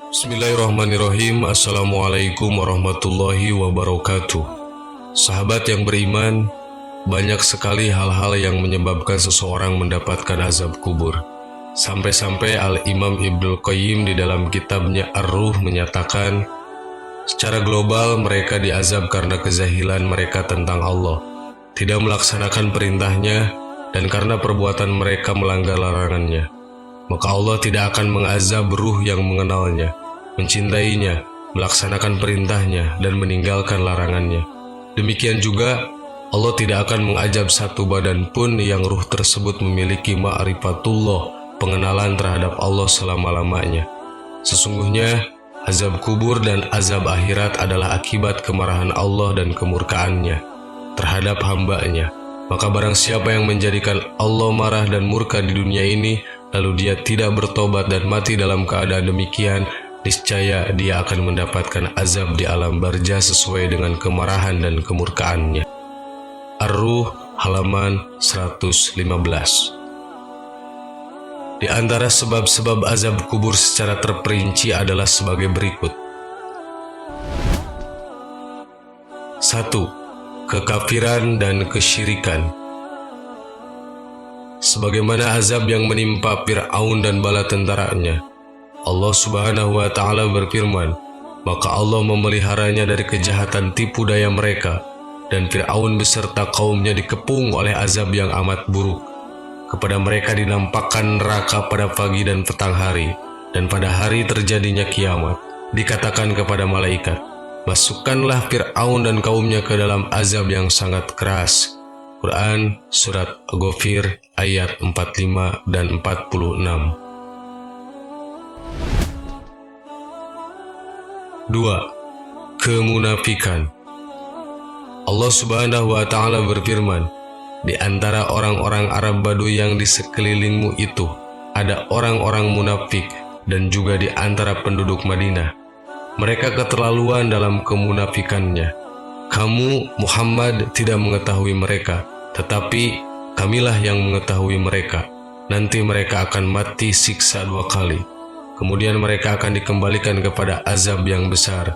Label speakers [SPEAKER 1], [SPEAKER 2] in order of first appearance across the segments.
[SPEAKER 1] Bismillahirrahmanirrahim. Assalamualaikum warahmatullahi wabarakatuh. Sahabat yang beriman, banyak sekali hal-hal yang menyebabkan seseorang mendapatkan azab kubur. Sampai-sampai Al-Imam Ibnul Qayyim di dalam kitabnya Ar-Ruh menyatakan, secara global mereka diazab karena kejahilan mereka tentang Allah, tidak melaksanakan perintahnya, dan karena perbuatan mereka melanggar larangannya. Maka Allah tidak akan mengazab ruh yang mengenalnya, mencintainya, melaksanakan perintahnya, dan meninggalkan larangannya. Demikian juga, Allah tidak akan mengazab satu badan pun yang ruh tersebut memiliki ma'rifatullah, pengenalan terhadap Allah selama-lamanya. Sesungguhnya, azab kubur dan azab akhirat adalah akibat kemarahan Allah dan kemurkaannya terhadap hambanya. Maka barang siapa yang menjadikan Allah marah dan murka di dunia ini, lalu dia tidak bertobat dan mati dalam keadaan demikian, niscaya dia akan mendapatkan azab di alam barzah sesuai dengan kemarahan dan kemurkaannya. Ar-Ruh halaman 115. Di antara sebab-sebab azab kubur secara terperinci adalah sebagai berikut. 1. Kekafiran dan kesyirikan. Sebagaimana azab yang menimpa Fir'aun dan bala tentaranya, Allah Subhanahu wa Ta'ala berfirman, maka Allah memeliharanya dari kejahatan tipu daya mereka, dan Fir'aun beserta kaumnya dikepung oleh azab yang amat buruk. Kepada mereka dinampakkan neraka pada pagi dan petang hari, dan pada hari terjadinya kiamat, dikatakan kepada malaikat, masukkanlah Fir'aun dan kaumnya ke dalam azab yang sangat keras. Quran Surat Ghafir ayat 45 dan 46. 2. Kemunafikan. Allah Subhanahu wa Ta'ala berfirman, di antara orang-orang Arab Baduy yang di sekelilingmu itu ada orang-orang munafik, dan juga di antara penduduk Madinah. Mereka keterlaluan dalam kemunafikannya. Kamu, Muhammad, tidak mengetahui mereka, tetapi kamilah yang mengetahui mereka. Nanti mereka akan mati siksa 2 kali. Kemudian mereka akan dikembalikan kepada azab yang besar.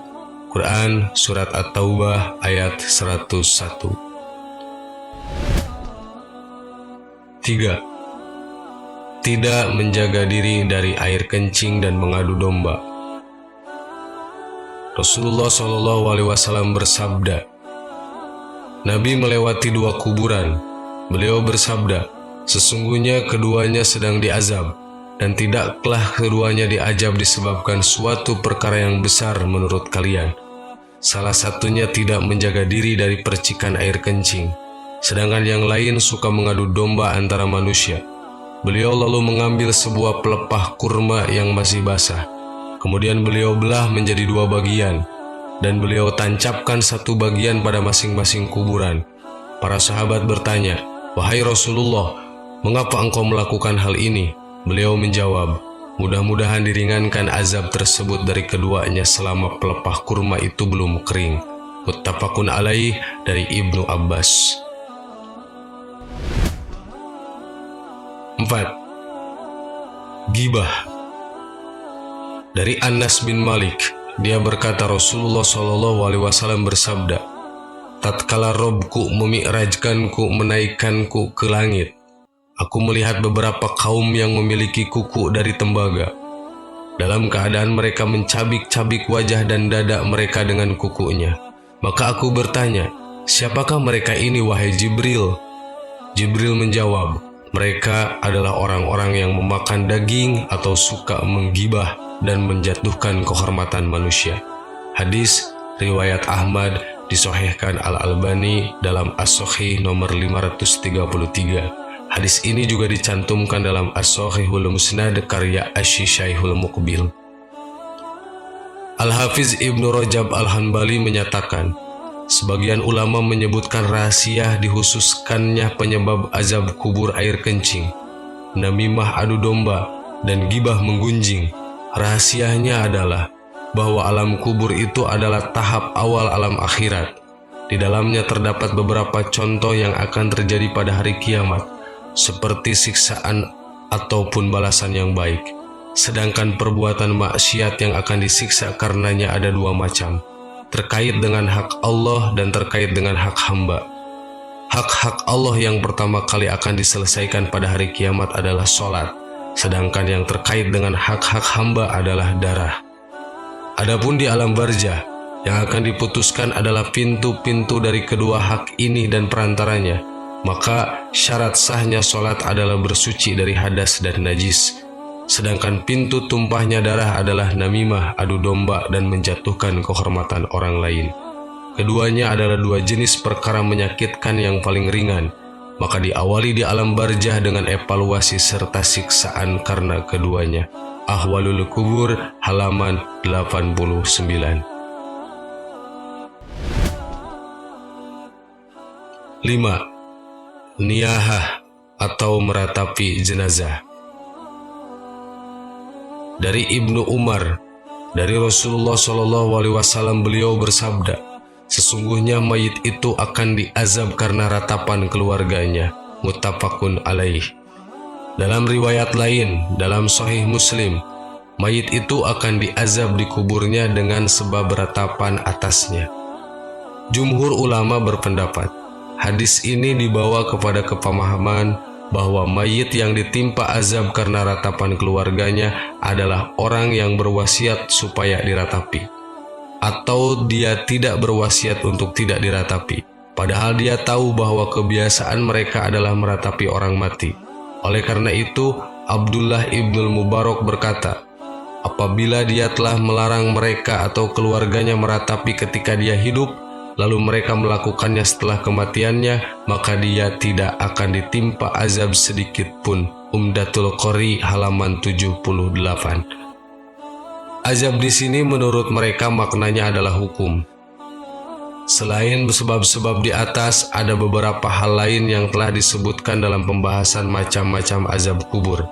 [SPEAKER 1] Quran Surat At-Taubah ayat 101. 3. Tidak menjaga diri dari air kencing dan mengadu domba. Rasulullah SAW bersabda, Nabi melewati 2 kuburan. Beliau bersabda, sesungguhnya keduanya sedang diazab, dan tidaklah keduanya diazab disebabkan suatu perkara yang besar menurut kalian. Salah satunya tidak menjaga diri dari percikan air kencing, sedangkan yang lain suka mengadu domba antara manusia. Beliau lalu mengambil sebuah pelepah kurma yang masih basah. Kemudian beliau belah menjadi 2 bagian, dan beliau tancapkan satu bagian pada masing-masing kuburan. Para sahabat bertanya, wahai Rasulullah, mengapa engkau melakukan hal ini? Beliau menjawab, mudah-mudahan diringankan azab tersebut dari keduanya selama pelepah kurma itu belum kering. Muttafaqun alaih dari Ibnu Abbas. 4. Ghibah. Dari Anas bin Malik, dia berkata Rasulullah SAW bersabda, tatkala Robku memi'rajkanku, menaikkanku ke langit, aku melihat beberapa kaum yang memiliki kuku dari tembaga. Dalam keadaan mereka mencabik-cabik wajah dan dada mereka dengan kukunya. Maka aku bertanya, siapakah mereka ini wahai Jibril? Jibril menjawab, mereka adalah orang-orang yang memakan daging atau suka menggibah dan menjatuhkan kehormatan manusia. Hadis riwayat Ahmad, disahihkan Al-Albani dalam As-Sahih nomor 533. Hadis ini juga dicantumkan dalam As-Sahihul Musnad karya Asy-Syaihul Muqbil. Al-Hafiz Ibnu Rajab Al-Hanbali menyatakan, sebagian ulama menyebutkan rahasia dikhususkannya penyebab azab kubur air kencing, namimah adu domba, dan gibah menggunjing. Rahasianya adalah bahwa alam kubur itu adalah tahap awal alam akhirat. Di dalamnya terdapat beberapa contoh yang akan terjadi pada hari kiamat, seperti siksaan ataupun balasan yang baik. Sedangkan perbuatan maksiat yang akan disiksa karenanya ada dua macam, terkait dengan hak Allah dan terkait dengan hak hamba. Hak-hak Allah yang pertama kali akan diselesaikan pada hari kiamat adalah sholat, sedangkan yang terkait dengan hak-hak hamba adalah darah. Adapun di alam barzah, yang akan diputuskan adalah pintu-pintu dari kedua hak ini dan perantaranya. Maka syarat sahnya sholat adalah bersuci dari hadas dan najis. Sedangkan pintu tumpahnya darah adalah namimah, adu domba, dan menjatuhkan kehormatan orang lain. Keduanya adalah dua jenis perkara menyakitkan yang paling ringan. Maka diawali di alam barzah dengan evaluasi serta siksaan karena keduanya. Ahwalul Kubur halaman 89. 5. Niyahah atau meratapi jenazah. Dari Ibnu Umar, dari Rasulullah SAW, beliau bersabda, sesungguhnya mayit itu akan diazab karena ratapan keluarganya. Muttafaqun alaih. Dalam riwayat lain, dalam Sahih Muslim, mayit itu akan diazab di kuburnya dengan sebab ratapan atasnya. Jumhur ulama berpendapat, hadis ini dibawa kepada kepemahaman bahwa mayit yang ditimpa azab karena ratapan keluarganya adalah orang yang berwasiat supaya diratapi, atau dia tidak berwasiat untuk tidak diratapi, padahal dia tahu bahwa kebiasaan mereka adalah meratapi orang mati. Oleh karena itu, Abdullah ibnul Mubarak berkata, apabila dia telah melarang mereka atau keluarganya meratapi ketika dia hidup, lalu mereka melakukannya setelah kematiannya, maka dia tidak akan ditimpa azab sedikit pun. Umdatul Qori halaman 78. Azab di sini menurut mereka maknanya adalah hukum. Selain sebab-sebab di atas, ada beberapa hal lain yang telah disebutkan dalam pembahasan macam-macam azab kubur.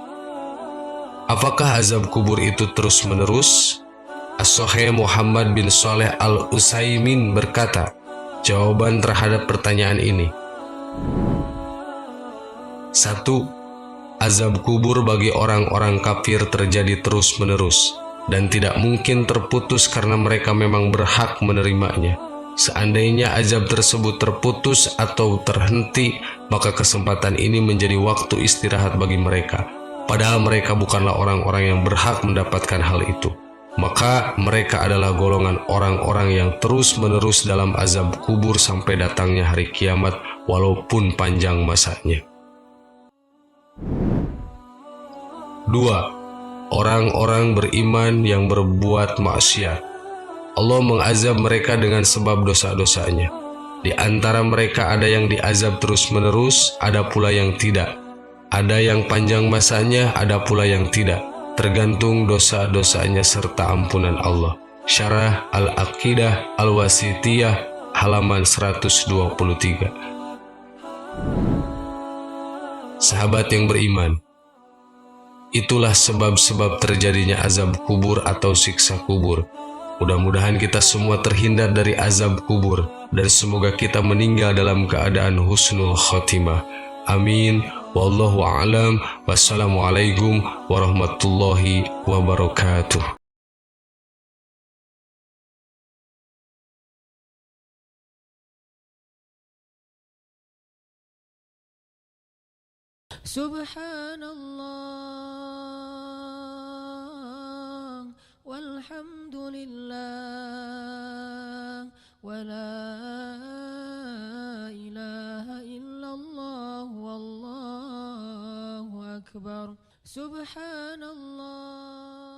[SPEAKER 1] Apakah azab kubur itu terus-menerus? As-Sahih Muhammad bin Saleh Al-Utsaimin berkata, jawaban terhadap pertanyaan ini. 1. Azab kubur bagi orang-orang kafir terjadi terus-menerus dan tidak mungkin terputus karena mereka memang berhak menerimanya. Seandainya azab tersebut terputus atau terhenti, maka kesempatan ini menjadi waktu istirahat bagi mereka, padahal mereka bukanlah orang-orang yang berhak mendapatkan hal itu. Maka mereka adalah golongan orang-orang yang terus-menerus dalam azab kubur sampai datangnya hari kiamat, walaupun panjang masanya. 2. Orang-orang beriman yang berbuat maksiat. Allah mengazab mereka dengan sebab dosa-dosanya. Di antara mereka ada yang diazab terus-menerus, ada pula yang tidak. Ada yang panjang masanya, ada pula yang tidak, tergantung dosa-dosanya serta ampunan Allah. Syarah Al-Aqidah Al-Wasithiyah halaman 123. Sahabat yang beriman, itulah sebab-sebab terjadinya azab kubur atau siksa kubur. Mudah-mudahan kita semua terhindar dari azab kubur dan semoga kita meninggal dalam keadaan husnul khotimah. Amin. Wallahu a'lam. Wassalamualaikum warahmatullahi wabarakatuh.
[SPEAKER 2] Subhanallah walhamdulillah wa la ilaha illallah wallahu akbar. Subhanallah.